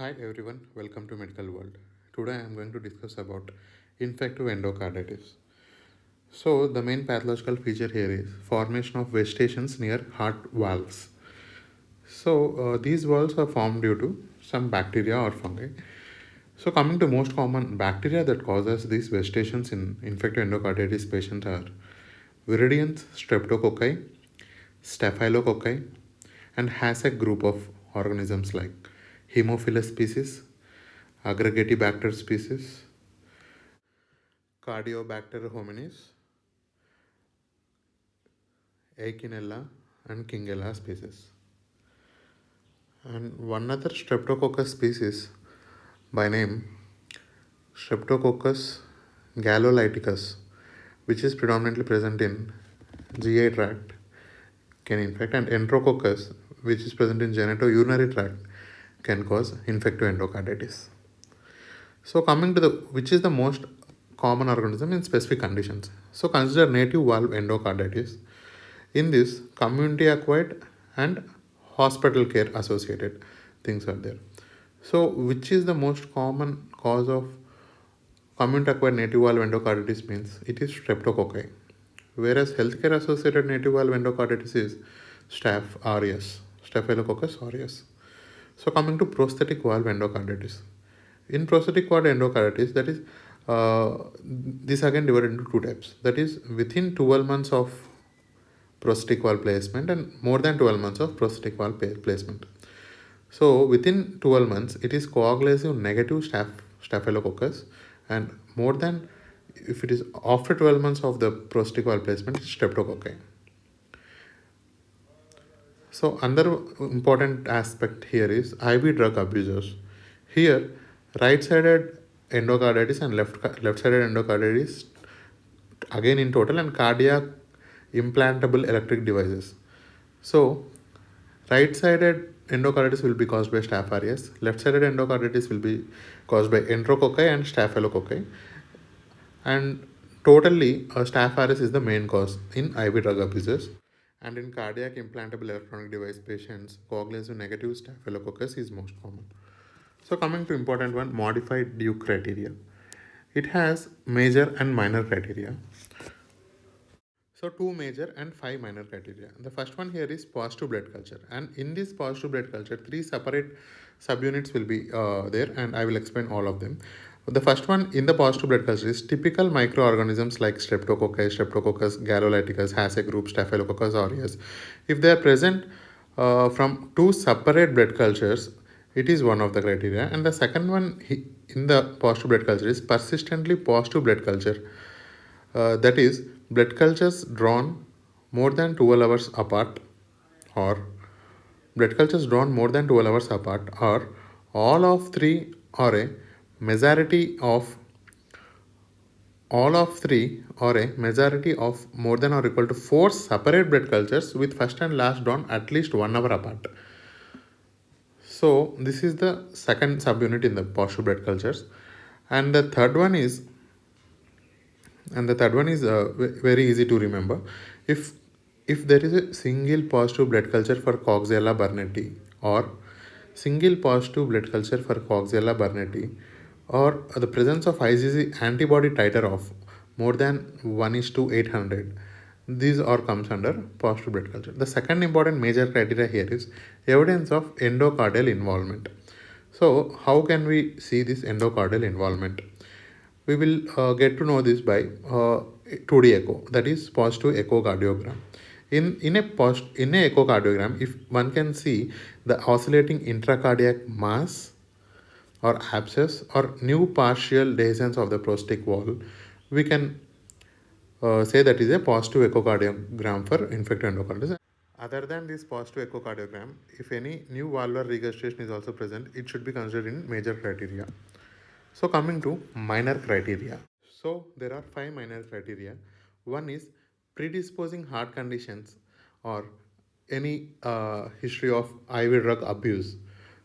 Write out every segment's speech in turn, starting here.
Hi everyone, welcome to Medical World. Today I am going to discuss about infective endocarditis. So the main pathological feature here is formation of vegetations near heart valves. These valves are formed due to some bacteria or fungi. So coming to most common bacteria that causes these vegetations in infective endocarditis patients are Viridians, Streptococci, Staphylococci, and has a group of organisms like Haemophilus species, Aggregatibacter species, Cardiobacter hominis, Eichinella, and Kingella species. And one other Streptococcus species by name Streptococcus galolyticus, which is predominantly present in GI tract, can infect, and Enterococcus, which is present in genitourinary tract, can cause infective endocarditis. So coming to the which is the most common organism in specific conditions. So consider native valve endocarditis. In this, community acquired and hospital care associated things are there. So which is the most common cause of community acquired native valve endocarditis means it is streptococci. Whereas healthcare associated native valve endocarditis is staph aureus, Staphylococcus aureus. So coming to prosthetic valve endocarditis. In prosthetic valve endocarditis, that is, this again divided into two types. That is within 12 months of prosthetic valve placement and more than 12 months of prosthetic valve placement. So within 12 months, it is coagulative negative staphylococcus, and more than if it is after 12 months of the prosthetic valve placement, it's streptococci. So another important aspect here is IV drug abusers. Here, right-sided endocarditis and left-sided endocarditis again in total, and cardiac implantable electric devices. So right-sided endocarditis will be caused by Staph aureus. Left-sided endocarditis will be caused by Enterococci and Staphylococci. And totally, Staph aureus is the main cause in IV drug abusers. And in cardiac implantable electronic device patients, coagulative negative Staphylococcus is most common. So coming to important one, modified Duke criteria. It has major and minor criteria. So two major and five minor criteria. The first one here is positive blood culture, and in this positive blood culture, three separate subunits will be there, and I will explain all of them. The first one in the positive blood culture is typical microorganisms like Streptococcus, Streptococcus galolyticus, Hasse group, Staphylococcus aureus. If they are present from two separate blood cultures, it is one of the criteria. And the second one in the positive blood culture is persistently positive blood culture, that is blood cultures drawn more than 12 hours apart, or blood cultures drawn more than 12 hours apart, or all of three, or a majority of all of three, or a majority of more than or equal to four separate blood cultures with first and last drawn at least 1 hour apart. So this is the second subunit in the positive blood cultures. And the third one is very easy to remember. If there is a single positive blood culture for Coxiella burnetii, or single positive blood culture for Coxiella burnetii, or the presence of IgG antibody titer of more than 1 is to 800, these all comes under positive blood culture. The second important major criteria here is evidence of endocardial involvement. So how can we see this endocardial involvement? We will get to know this by 2D echo, that is positive echocardiogram. In a echocardiogram, if one can see the oscillating intracardiac mass or abscess or new partial dehiscence of the prosthetic wall, we can say that is a positive echocardiogram for infective endocarditis. Other than this positive echocardiogram, if any new valvular regurgitation is also present, it should be considered in major criteria. So coming to minor criteria. So there are five minor criteria. One is predisposing heart conditions or any history of IV drug abuse.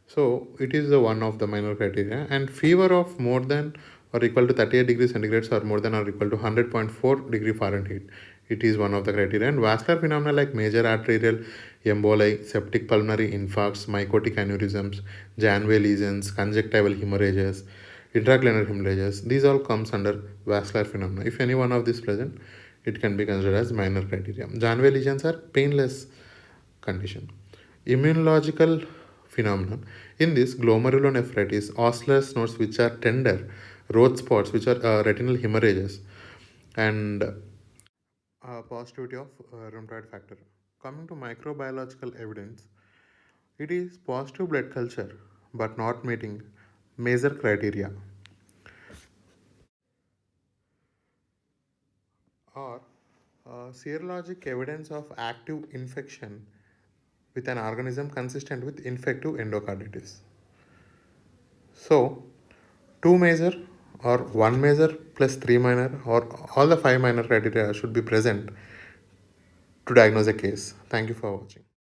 So it is the one of the minor criteria. And fever of more than or equal to 38 degrees centigrade or more than or equal to 100.4 degree Fahrenheit. It is one of the criteria. And vascular phenomena like major arterial emboli, septic pulmonary infarcts, mycotic aneurysms, Janway lesions, conjunctival hemorrhages, intracranial hemorrhages. These all comes under vascular phenomena. If any one of these present, it can be considered as minor criteria. Janway lesions are painless condition. Immunological phenomenon. In this, glomerulonephritis, Osler's nodes which are tender, road spots which are retinal hemorrhages, and positivity of rheumatoid factor. Coming to microbiological evidence, it is positive blood culture but not meeting major criteria, or serologic evidence of active infection with an organism consistent with infective endocarditis. So, two major or one major plus three minor or all the five minor criteria should be present to diagnose a case. Thank you for watching.